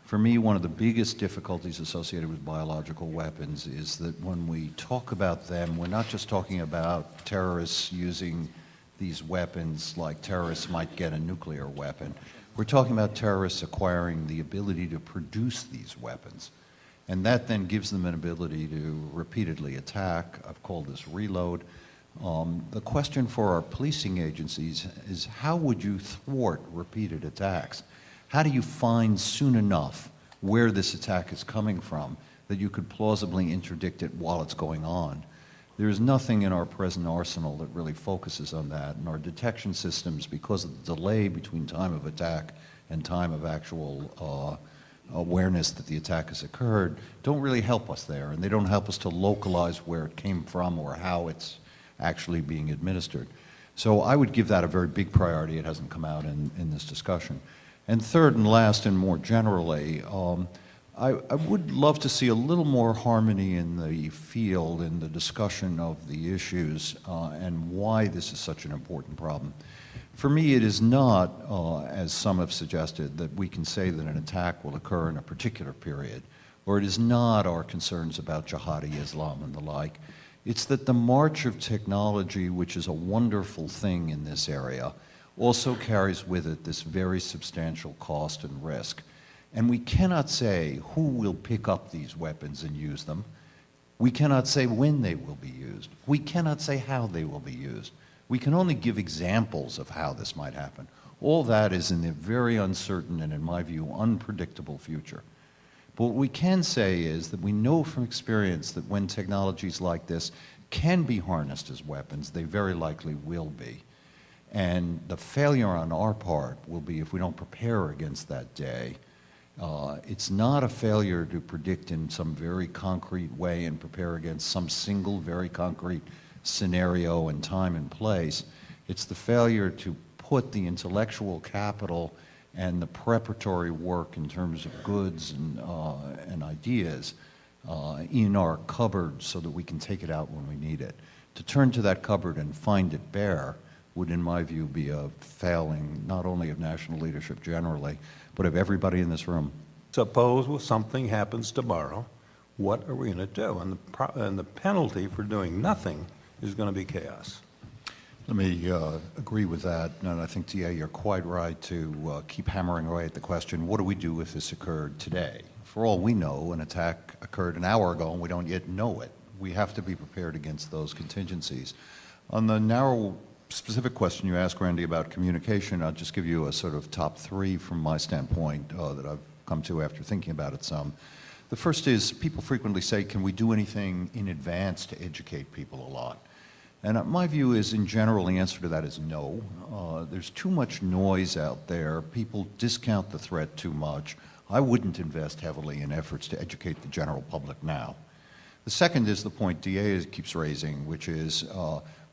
For me, one of the biggest difficulties associated with biological weapons is that when we talk about them, we're not just talking about terrorists using these weapons like terrorists might get a nuclear weapon. We're talking about terrorists acquiring the ability to produce these weapons. And that then gives them an ability to repeatedly attack. I've called this reload. The question for our policing agencies is, how would you thwart repeated attacks? How do you find soon enough where this attack is coming from that you could plausibly interdict it while it's going on? There is nothing in our present arsenal that really focuses on that, and our detection systems, because of the delay between time of attack and time of actual awareness that the attack has occurred, don't really help us there, and they don't help us to localize where it came from or how it's actually being administered. So I would give that a very big priority. It hasn't come out in this discussion. And third and last, and more generally, I would love to see a little more harmony in the field in the discussion of the issues and why this is such an important problem. For me, it is not, as some have suggested, that we can say that an attack will occur in a particular period, or it is not our concerns about jihadi Islam and the like. It's that the march of technology, which is a wonderful thing in this area, also carries with it this very substantial cost and risk. And we cannot say who will pick up these weapons and use them. We cannot say when they will be used. We cannot say how they will be used. We can only give examples of how this might happen. All that is in the very uncertain and, in my view, unpredictable future. But what we can say is that we know from experience that when technologies like this can be harnessed as weapons, they very likely will be. And the failure on our part will be if we don't prepare against that day. It's not a failure to predict in some very concrete way and prepare against some single very concrete scenario and time and place. It's the failure to put the intellectual capital and the preparatory work in terms of goods and ideas in our cupboard so that we can take it out when we need it. To turn to that cupboard and find it bare would, in my view, be a failing not only of national leadership generally, but of everybody in this room. Suppose something happens tomorrow, what are we going to do? And the penalty for doing nothing is going to be chaos. Let me agree with that, and I think, DA, you're quite right to keep hammering away at the question, what do we do if this occurred today? For all we know, an attack occurred an hour ago and we don't yet know it. We have to be prepared against those contingencies. On the narrow, specific question you asked, Randy, about communication, I'll just give you a sort of top three from my standpoint that I've come to after thinking about it some. The first is, people frequently say, can we do anything in advance to educate people a lot? And my view is, in general, the answer to that is no. There's too much noise out there. People discount the threat too much. I wouldn't invest heavily in efforts to educate the general public now. The second is the point DA keeps raising, which is,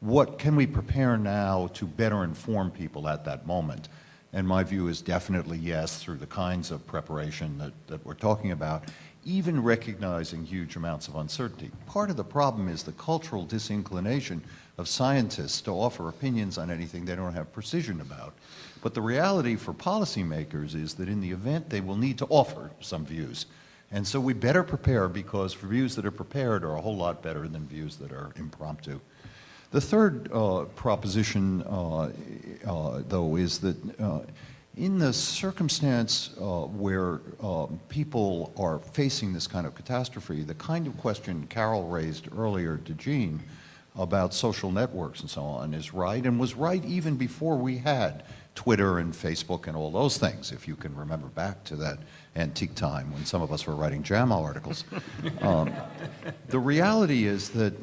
what can we prepare now to better inform people at that moment? And my view is definitely yes, through the kinds of preparation that we're talking about, even recognizing huge amounts of uncertainty. Part of the problem is the cultural disinclination of scientists to offer opinions on anything they don't have precision about. But the reality for policymakers is that in the event they will need to offer some views. And so we better prepare, because views that are prepared are a whole lot better than views that are impromptu. The third proposition, though, is that in the circumstance where people are facing this kind of catastrophe, the kind of question Carol raised earlier to Jean about social networks and so on is right, and was right even before we had Twitter and Facebook and all those things, if you can remember back to that antique time when some of us were writing JAMA articles. The reality is that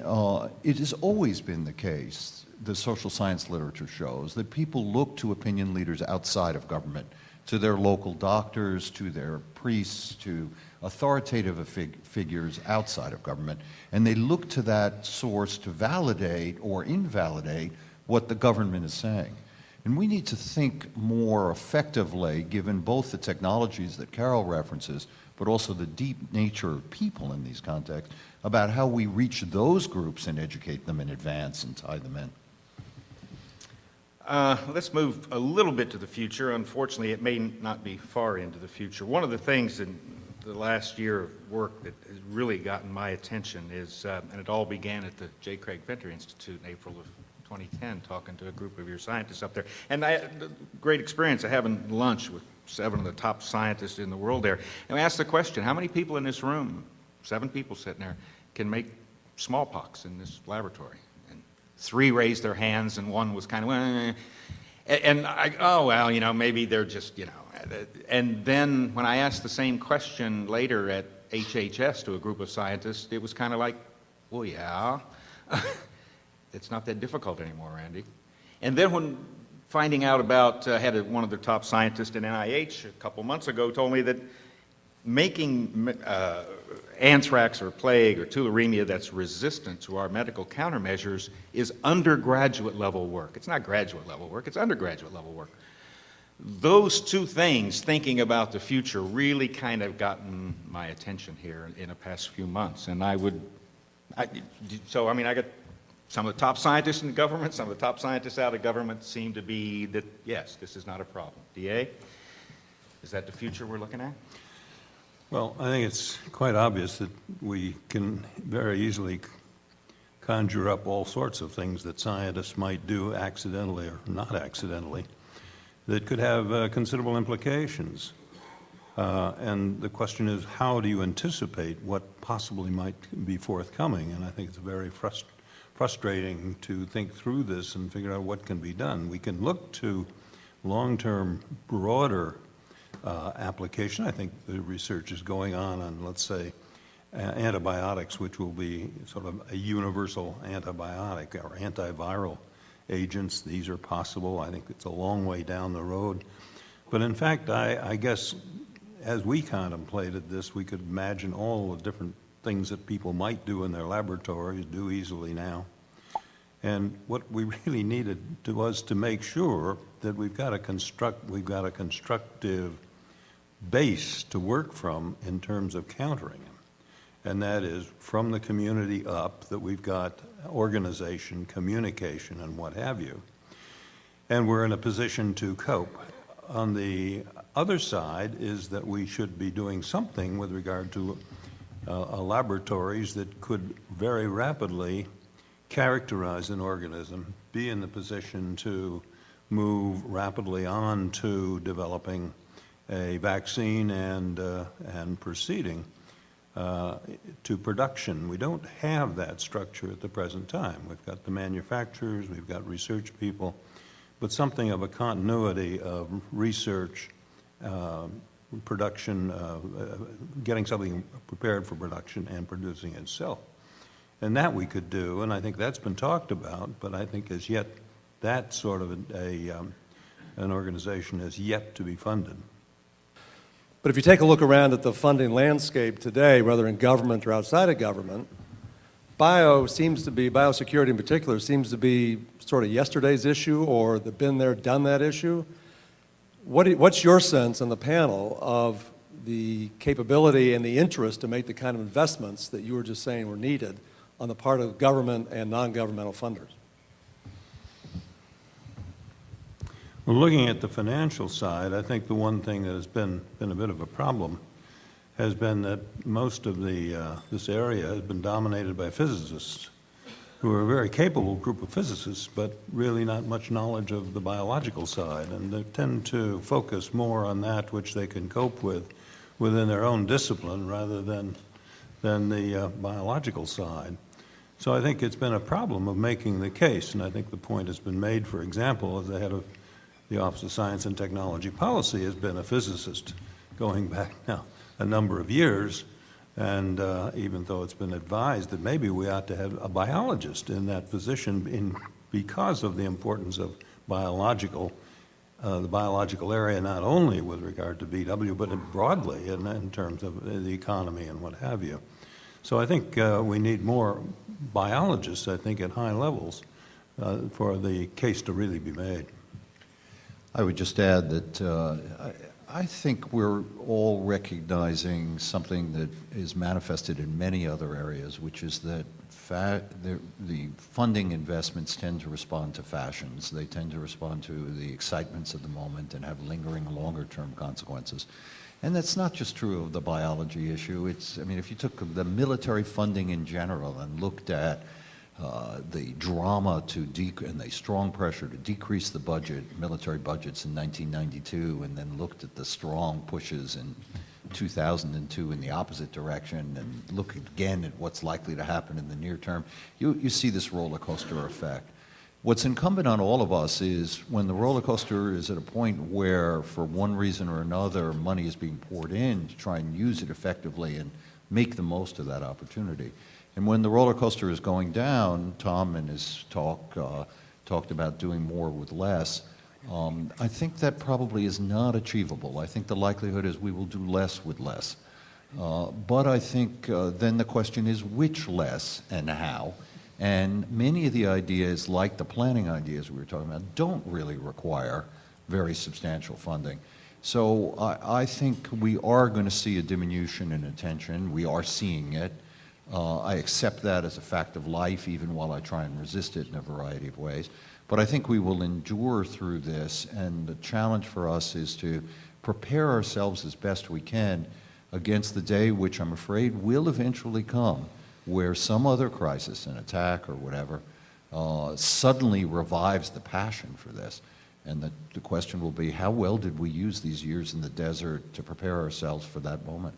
it has always been the case, the social science literature shows, that people look to opinion leaders outside of government, to their local doctors, to their priests, to authoritative figures outside of government, and they look to that source to validate or invalidate what the government is saying. And we need to think more effectively, given both the technologies that Carol references, but also the deep nature of people in these contexts, about how we reach those groups and educate them in advance and tie them in. Let's move a little bit to the future. Unfortunately, it may not be far into the future. One of the things in the last year of work that has really gotten my attention is, and it all began at the J. Craig Venter Institute in April of 2010, talking to a group of your scientists up there. And I had a great experience of having lunch with 7 of the top scientists in the world there. And we asked the question, how many people in this room, 7 people sitting there, can make smallpox in this laboratory? 3 raised their hands, and 1 was kind of, and I, oh, well, you know, maybe they're just, you know. And then when I asked the same question later at HHS to a group of scientists, it was kind of like, well, yeah, it's not that difficult anymore, Randy. And then when finding out about, one of the top scientists in NIH a couple months ago told me that making anthrax or plague or tularemia that's resistant to our medical countermeasures is undergraduate level work. It's not graduate level work, it's undergraduate level work. Those 2 things, thinking about the future, really kind of gotten my attention here in the past few months. And I got some of the top scientists in the government, some of the top scientists out of government seem to be that, yes, this is not a problem. DA, is that the future we're looking at? Well, I think it's quite obvious that we can very easily conjure up all sorts of things that scientists might do accidentally or not accidentally that could have considerable implications. And the question is, how do you anticipate what possibly might be forthcoming? And I think it's very frustrating to think through this and figure out what can be done. We can look to long-term, broader application. I think the research is going on, let's say, antibiotics, which will be sort of a universal antibiotic or antiviral agents. These are possible. I think it's a long way down the road. But in fact, I guess as we contemplated this, we could imagine all the different things that people might do in their laboratories, do easily now. And what we really needed was to make sure that we've got a constructive base to work from in terms of countering them. And that is from the community up, that we've got organization, communication, and what have you. And we're in a position to cope. On the other side is that we should be doing something with regard to laboratories that could very rapidly characterize an organism, be in the position to move rapidly on to developing a vaccine and proceeding to production. We don't have that structure at the present time. We've got the manufacturers, we've got research people, but something of a continuity of research, production, getting something prepared for production and producing itself. And that we could do, and I think that's been talked about, but I think as yet that sort of an organization is yet to be funded. But if you take a look around at the funding landscape today, whether in government or outside of government, biosecurity in particular, seems to be sort of yesterday's issue or the been there, done that issue. What's your sense on the panel of the capability and the interest to make the kind of investments that you were just saying were needed on the part of government and non-governmental funders? Well, looking at the financial side, I think the one thing that has been a bit of a problem has been that most of this area has been dominated by physicists who are a very capable group of physicists, but really not much knowledge of the biological side, and they tend to focus more on that which they can cope with within their own discipline rather than the biological side. So I think it's been a problem of making the case, and I think the point has been made, for example, as the head of the Office of Science and Technology Policy has been a physicist going back now a number of years, and even though it's been advised that maybe we ought to have a biologist in that position because of the importance of the biological area, not only with regard to BW, but broadly in terms of the economy and what have you. So I think we need more biologists, I think, at high levels for the case to really be made. I would just add that I think we're all recognizing something that is manifested in many other areas, which is that the funding investments tend to respond to fashions. They tend to respond to the excitements of the moment and have lingering longer-term consequences. And that's not just true of the biology issue. I mean, if you took the military funding in general and looked at the drama and the strong pressure to decrease the military budgets in 1992, and then looked at the strong pushes in 2002 in the opposite direction, and look again at what's likely to happen in the near term, you see this roller coaster effect. What's incumbent on all of us is when the roller coaster is at a point where, for one reason or another, money is being poured in to try and use it effectively and make the most of that opportunity. And when the roller coaster is going down, Tom in his talk talked about doing more with less. I think that probably is not achievable. I think the likelihood is we will do less with less. But I think then the question is which less and how. And many of the ideas, like the planning ideas we were talking about, don't really require very substantial funding. So I think we are going to see a diminution in attention. We are seeing it. I accept that as a fact of life, even while I try and resist it in a variety of ways. But I think we will endure through this, and the challenge for us is to prepare ourselves as best we can against the day, which I'm afraid will eventually come, where some other crisis, an attack or whatever, suddenly revives the passion for this. And the question will be, how well did we use these years in the desert to prepare ourselves for that moment?